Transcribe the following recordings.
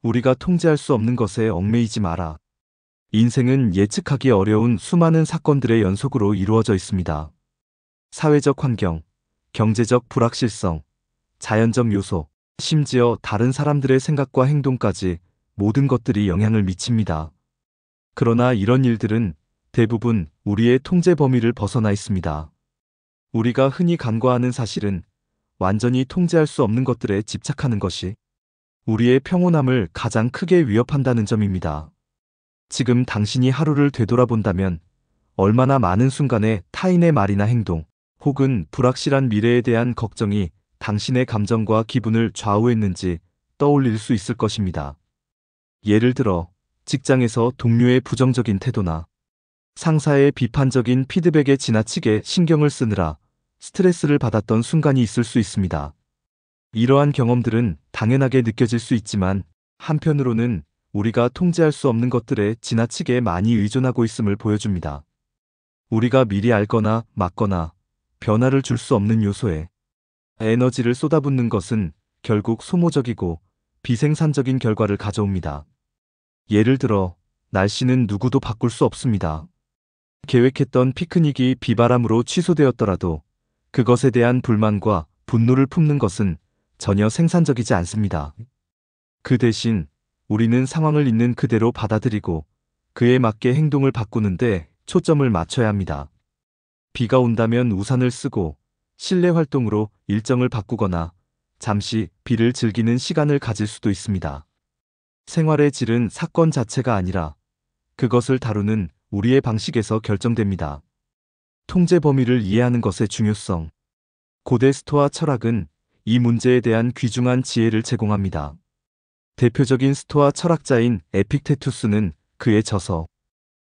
우리가 통제할 수 없는 것에 얽매이지 마라. 인생은 예측하기 어려운 수많은 사건들의 연속으로 이루어져 있습니다. 사회적 환경, 경제적 불확실성, 자연적 요소, 심지어 다른 사람들의 생각과 행동까지 모든 것들이 영향을 미칩니다. 그러나 이런 일들은 대부분 우리의 통제 범위를 벗어나 있습니다. 우리가 흔히 간과하는 사실은 완전히 통제할 수 없는 것들에 집착하는 것이 우리의 평온함을 가장 크게 위협한다는 점입니다. 지금 당신이 하루를 되돌아본다면 얼마나 많은 순간에 타인의 말이나 행동, 혹은 불확실한 미래에 대한 걱정이 당신의 감정과 기분을 좌우했는지 떠올릴 수 있을 것입니다. 예를 들어, 직장에서 동료의 부정적인 태도나 상사의 비판적인 피드백에 지나치게 신경을 쓰느라 스트레스를 받았던 순간이 있을 수 있습니다. 이러한 경험들은 당연하게 느껴질 수 있지만 한편으로는 우리가 통제할 수 없는 것들에 지나치게 많이 의존하고 있음을 보여줍니다. 우리가 미리 알거나 막거나 변화를 줄 수 없는 요소에 에너지를 쏟아붓는 것은 결국 소모적이고 비생산적인 결과를 가져옵니다. 예를 들어, 날씨는 누구도 바꿀 수 없습니다. 계획했던 피크닉이 비바람으로 취소되었더라도 그것에 대한 불만과 분노를 품는 것은 전혀 생산적이지 않습니다. 그 대신 우리는 상황을 있는 그대로 받아들이고 그에 맞게 행동을 바꾸는데 초점을 맞춰야 합니다. 비가 온다면 우산을 쓰고 실내 활동으로 일정을 바꾸거나 잠시 비를 즐기는 시간을 가질 수도 있습니다. 생활의 질은 사건 자체가 아니라 그것을 다루는 우리의 방식에서 결정됩니다. 통제 범위를 이해하는 것의 중요성. 고대 스토아 철학은 이 문제에 대한 귀중한 지혜를 제공합니다. 대표적인 스토아 철학자인 에픽테투스는 그의 저서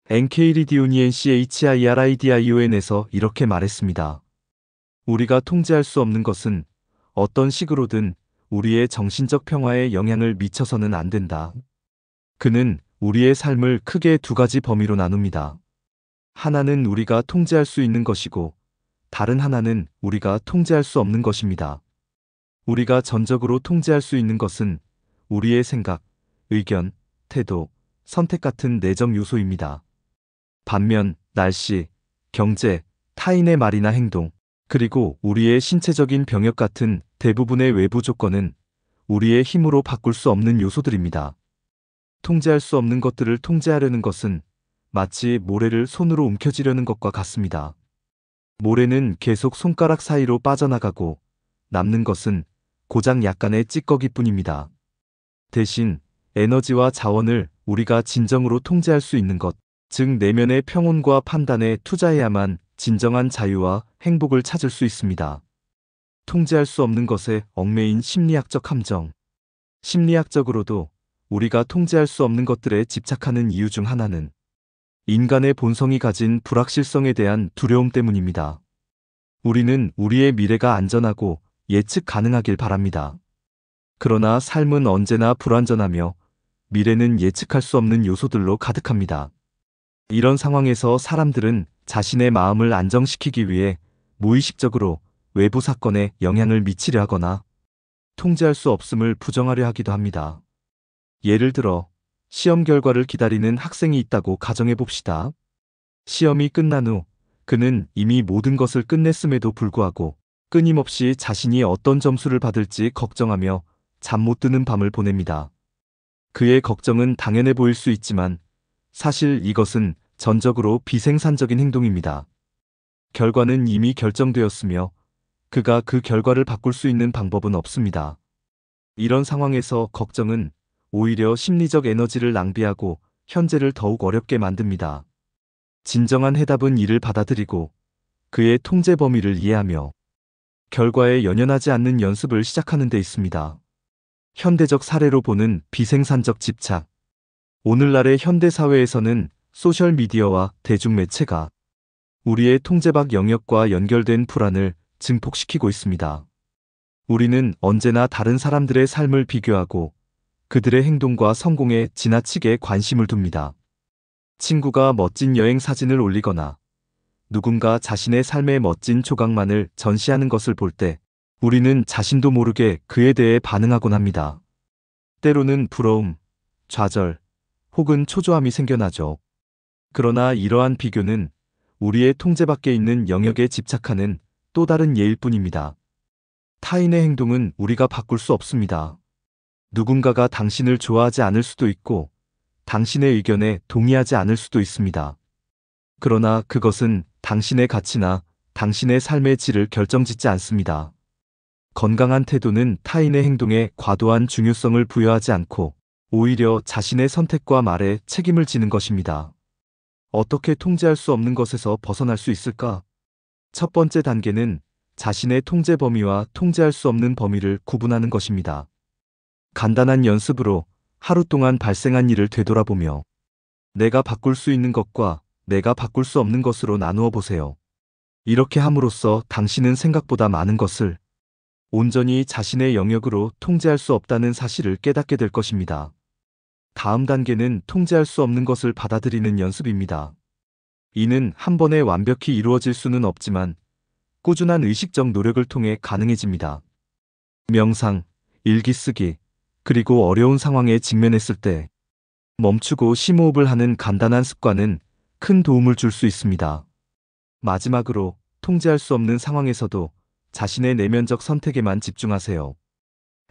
엔케이리디오니엔치히리디아이온에서 이렇게 말했습니다. 우리가 통제할 수 없는 것은 어떤 식으로든 우리의 정신적 평화에 영향을 미쳐서는 안 된다. 그는 우리의 삶을 크게 두 가지 범위로 나눕니다. 하나는 우리가 통제할 수 있는 것이고 다른 하나는 우리가 통제할 수 없는 것입니다. 우리가 전적으로 통제할 수 있는 것은 우리의 생각, 의견, 태도, 선택 같은 내적 요소입니다. 반면 날씨, 경제, 타인의 말이나 행동, 그리고 우리의 신체적인 병역 같은 대부분의 외부 조건은 우리의 힘으로 바꿀 수 없는 요소들입니다. 통제할 수 없는 것들을 통제하려는 것은 마치 모래를 손으로 움켜쥐려는 것과 같습니다. 모래는 계속 손가락 사이로 빠져나가고 남는 것은 고작 약간의 찌꺼기뿐입니다. 대신 에너지와 자원을 우리가 진정으로 통제할 수 있는 것, 즉 내면의 평온과 판단에 투자해야만 진정한 자유와 행복을 찾을 수 있습니다. 통제할 수 없는 것에 얽매인 심리학적 함정. 심리학적으로도 우리가 통제할 수 없는 것들에 집착하는 이유 중 하나는 인간의 본성이 가진 불확실성에 대한 두려움 때문입니다. 우리는 우리의 미래가 안전하고 예측 가능하길 바랍니다. 그러나 삶은 언제나 불완전하며 미래는 예측할 수 없는 요소들로 가득합니다. 이런 상황에서 사람들은 자신의 마음을 안정시키기 위해 무의식적으로 외부 사건에 영향을 미치려 하거나 통제할 수 없음을 부정하려 하기도 합니다. 예를 들어, 시험 결과를 기다리는 학생이 있다고 가정해 봅시다. 시험이 끝난 후 그는 이미 모든 것을 끝냈음에도 불구하고 끊임없이 자신이 어떤 점수를 받을지 걱정하며 잠 못 드는 밤을 보냅니다. 그의 걱정은 당연해 보일 수 있지만 사실 이것은 전적으로 비생산적인 행동입니다. 결과는 이미 결정되었으며 그가 그 결과를 바꿀 수 있는 방법은 없습니다. 이런 상황에서 걱정은 오히려 심리적 에너지를 낭비하고 현재를 더욱 어렵게 만듭니다. 진정한 해답은 이를 받아들이고 그의 통제 범위를 이해하며 결과에 연연하지 않는 연습을 시작하는 데 있습니다. 현대적 사례로 보는 비생산적 집착. 오늘날의 현대 사회에서는 소셜미디어와 대중매체가 우리의 통제 밖 영역과 연결된 불안을 증폭시키고 있습니다. 우리는 언제나 다른 사람들의 삶을 비교하고 그들의 행동과 성공에 지나치게 관심을 둡니다. 친구가 멋진 여행 사진을 올리거나 누군가 자신의 삶의 멋진 조각만을 전시하는 것을 볼 때 우리는 자신도 모르게 그에 대해 반응하곤 합니다. 때로는 부러움, 좌절, 혹은 초조함이 생겨나죠. 그러나 이러한 비교는 우리의 통제 밖에 있는 영역에 집착하는 또 다른 예일 뿐입니다. 타인의 행동은 우리가 바꿀 수 없습니다. 누군가가 당신을 좋아하지 않을 수도 있고, 당신의 의견에 동의하지 않을 수도 있습니다. 그러나 그것은 당신의 가치나 당신의 삶의 질을 결정짓지 않습니다. 건강한 태도는 타인의 행동에 과도한 중요성을 부여하지 않고 오히려 자신의 선택과 말에 책임을 지는 것입니다. 어떻게 통제할 수 없는 것에서 벗어날 수 있을까? 첫 번째 단계는 자신의 통제 범위와 통제할 수 없는 범위를 구분하는 것입니다. 간단한 연습으로 하루 동안 발생한 일을 되돌아보며 내가 바꿀 수 있는 것과 내가 바꿀 수 없는 것으로 나누어 보세요. 이렇게 함으로써 당신은 생각보다 많은 것을 온전히 자신의 영역으로 통제할 수 없다는 사실을 깨닫게 될 것입니다. 다음 단계는 통제할 수 없는 것을 받아들이는 연습입니다. 이는 한 번에 완벽히 이루어질 수는 없지만 꾸준한 의식적 노력을 통해 가능해집니다. 명상, 일기 쓰기, 그리고 어려운 상황에 직면했을 때 멈추고 심호흡을 하는 간단한 습관은 큰 도움을 줄 수 있습니다. 마지막으로 통제할 수 없는 상황에서도 자신의 내면적 선택에만 집중하세요.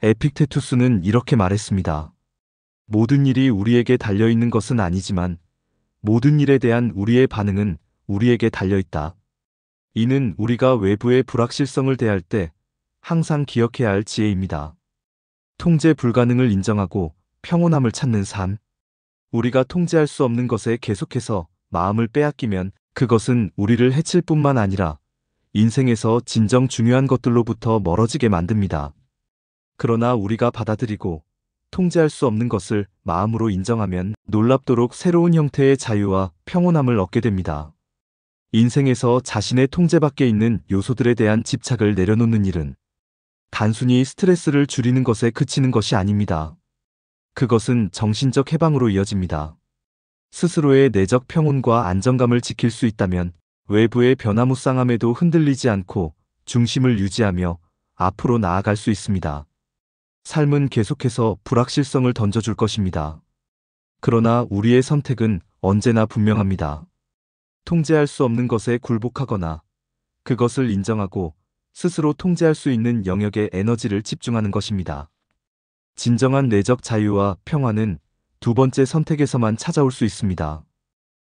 에픽테투스는 이렇게 말했습니다. 모든 일이 우리에게 달려있는 것은 아니지만 모든 일에 대한 우리의 반응은 우리에게 달려있다. 이는 우리가 외부의 불확실성을 대할 때 항상 기억해야 할 지혜입니다. 통제 불가능을 인정하고 평온함을 찾는 삶. 우리가 통제할 수 없는 것에 계속해서 마음을 빼앗기면 그것은 우리를 해칠 뿐만 아니라 인생에서 진정 중요한 것들로부터 멀어지게 만듭니다. 그러나 우리가 받아들이고 통제할 수 없는 것을 마음으로 인정하면 놀랍도록 새로운 형태의 자유와 평온함을 얻게 됩니다. 인생에서 자신의 통제 밖에 있는 요소들에 대한 집착을 내려놓는 일은 단순히 스트레스를 줄이는 것에 그치는 것이 아닙니다. 그것은 정신적 해방으로 이어집니다. 스스로의 내적 평온과 안정감을 지킬 수 있다면 외부의 변화무쌍함에도 흔들리지 않고 중심을 유지하며 앞으로 나아갈 수 있습니다. 삶은 계속해서 불확실성을 던져줄 것입니다. 그러나 우리의 선택은 언제나 분명합니다. 통제할 수 없는 것에 굴복하거나 그것을 인정하고 스스로 통제할 수 있는 영역에 에너지를 집중하는 것입니다. 진정한 내적 자유와 평화는 두 번째 선택에서만 찾아올 수 있습니다.